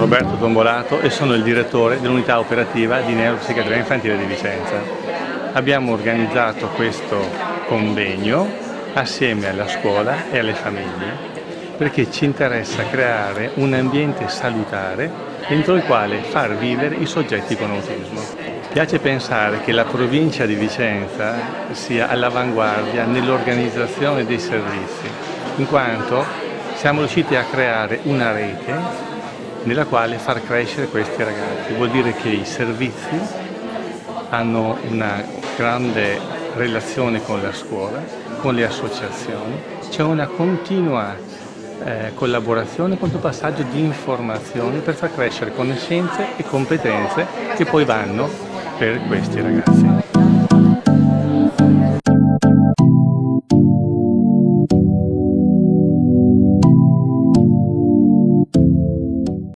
Roberto Tombolato e sono il direttore dell'unità operativa di Neuropsichiatria infantile di Vicenza. Abbiamo organizzato questo convegno assieme alla scuola e alle famiglie perché ci interessa creare un ambiente salutare dentro il quale far vivere i soggetti con autismo. Piace pensare che la provincia di Vicenza sia all'avanguardia nell'organizzazione dei servizi, in quanto siamo riusciti a creare una rete nella quale far crescere questi ragazzi. Vuol dire che i servizi hanno una grande relazione con la scuola, con le associazioni, c'è una continua collaborazione con il passaggio di informazioni per far crescere conoscenze e competenze che poi vanno per questi ragazzi.